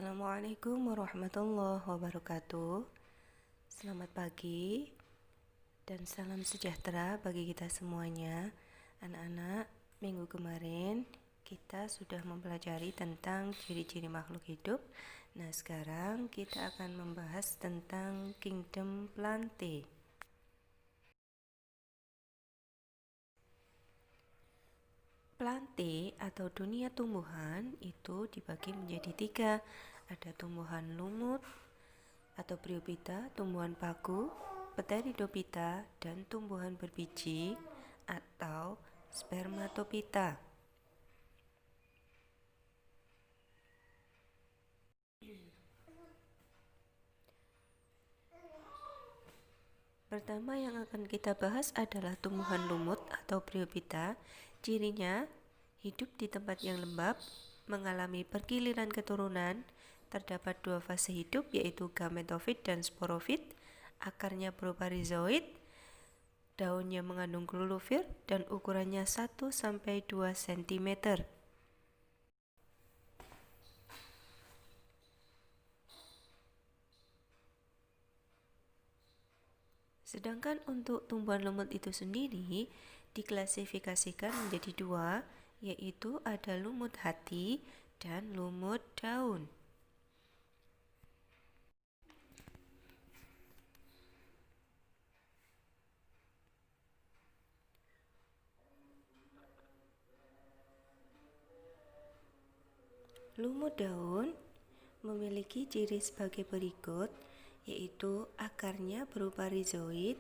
Assalamualaikum warahmatullahi wabarakatuh. Selamat pagi dan salam sejahtera bagi kita semuanya. Anak-anak, minggu kemarin kita sudah mempelajari tentang ciri-ciri makhluk hidup. Nah, sekarang kita akan membahas tentang kingdom Plantae. Plantae atau dunia tumbuhan itu dibagi menjadi 3. Ada tumbuhan lumut atau Bryophyta, tumbuhan paku, Pteridophyta, dan tumbuhan berbiji atau Spermatophyta. Pertama yang akan kita bahas adalah tumbuhan lumut atau Bryophyta. Cirinya hidup di tempat yang lembab, mengalami pergiliran keturunan. Terdapat 2 fase hidup, yaitu gametofit dan sporofit. Akarnya berupa rhizoid, daunnya mengandung klorofil dan ukurannya 1-2 cm. Sedangkan untuk tumbuhan lumut itu sendiri diklasifikasikan menjadi 2, yaitu ada lumut hati dan lumut daun. Lumut daun memiliki ciri sebagai berikut, yaitu akarnya berupa rhizoid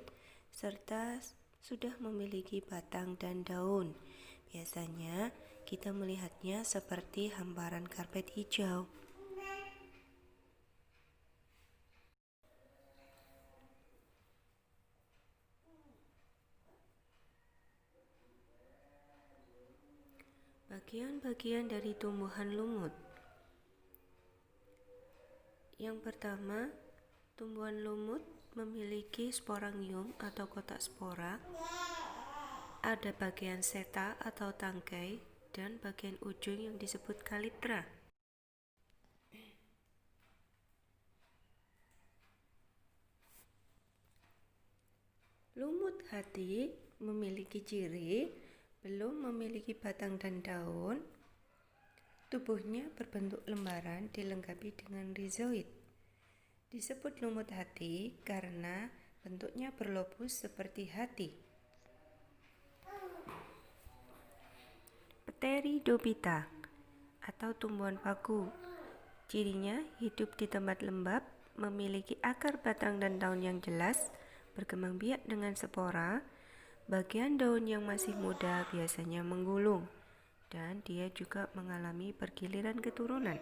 serta sudah memiliki batang dan daun. Biasanya kita melihatnya seperti hamparan karpet hijau. Bagian-bagian dari tumbuhan lumut. Yang pertama, tumbuhan lumut memiliki sporangium atau kotak spora, ada bagian seta atau tangkai, dan bagian ujung yang disebut kalitra. Lumut hati memiliki ciri belum memiliki batang dan daun. Tubuhnya berbentuk lembaran dilengkapi dengan rhizoid. Disebut lumut hati karena bentuknya berlobus seperti hati. Pteridophyta atau tumbuhan paku. Cirinya hidup di tempat lembab, memiliki akar, batang, dan daun yang jelas, berkembang biak dengan spora. Bagian daun yang masih muda biasanya menggulung, dan dia juga mengalami pergiliran keturunan.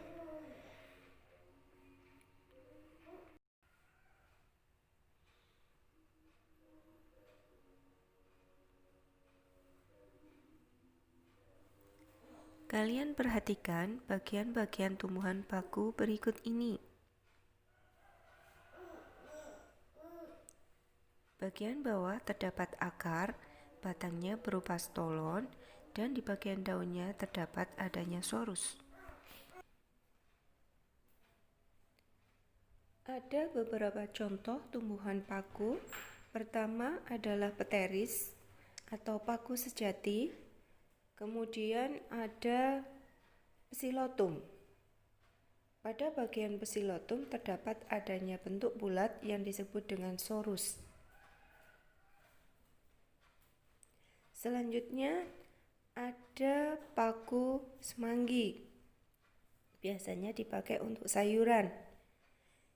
Kalian perhatikan bagian-bagian tumbuhan paku berikut ini. Bagian bawah terdapat akar, batangnya berupa stolon, dan di bagian daunnya terdapat adanya sorus. Ada beberapa contoh tumbuhan paku. Pertama adalah pteris atau paku sejati. Kemudian ada psilotum. Pada bagian psilotum terdapat adanya bentuk bulat yang disebut dengan sorus. Selanjutnya ada paku semanggi. Biasanya dipakai untuk sayuran.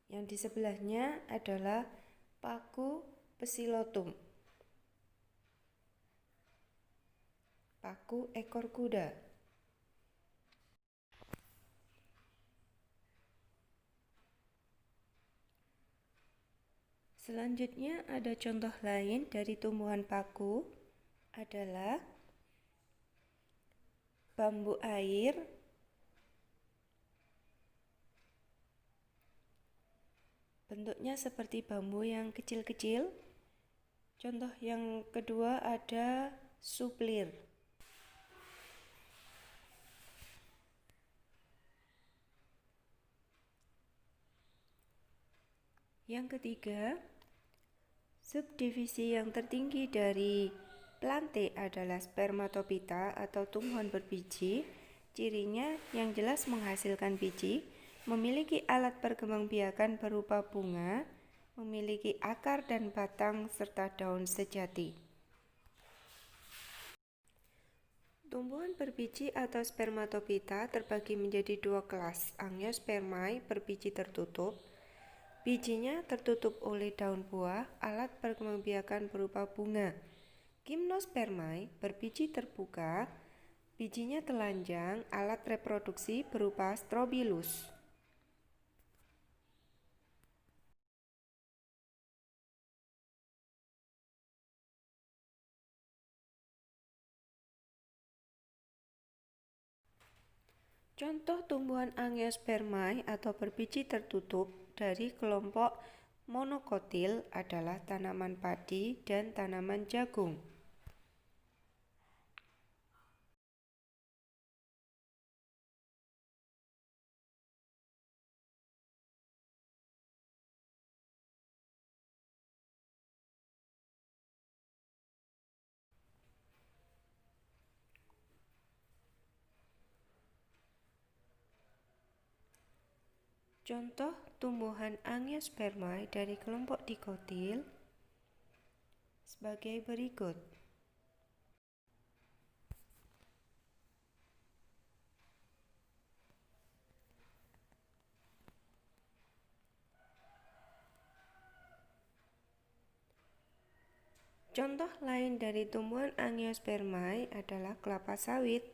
Yang di sebelahnya adalah paku psilotum. Paku ekor kuda. Selanjutnya ada contoh lain dari tumbuhan paku adalah bambu air, bentuknya seperti bambu yang kecil-kecil. Contoh yang kedua ada suplir. Yang ketiga, subdivisi yang tertinggi dari plante adalah spermatopita atau tumbuhan berbiji. Cirinya yang jelas menghasilkan biji, memiliki alat perkembangbiakan berupa bunga, memiliki akar dan batang serta daun sejati. Tumbuhan berbiji atau spermatopita terbagi menjadi dua kelas, angiospermae berbiji tertutup. Bijinya tertutup oleh daun buah, alat perkembangbiakan berupa bunga. Gymnospermae berbiji terbuka, bijinya telanjang, alat reproduksi berupa strobilus. Contoh tumbuhan angiospermae atau berbiji tertutup dari kelompok monokotil adalah tanaman padi dan tanaman jagung. Contoh tumbuhan angiospermae dari kelompok dikotil sebagai berikut. Contoh lain dari tumbuhan angiospermae adalah kelapa sawit,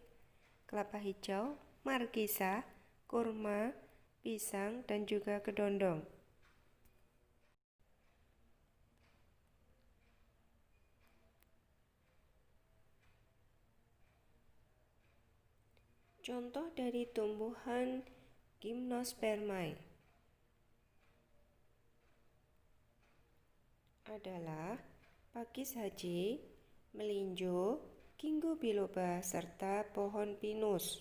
kelapa hijau, markisa, kurma, pisang, dan juga kedondong. Contoh dari tumbuhan gymnospermae adalah pakis haji, melinjo, ginkgo biloba, serta pohon pinus.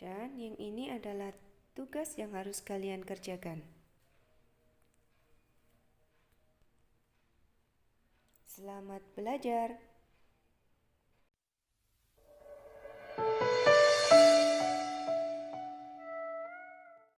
Dan yang ini adalah tugas yang harus kalian kerjakan. Selamat belajar.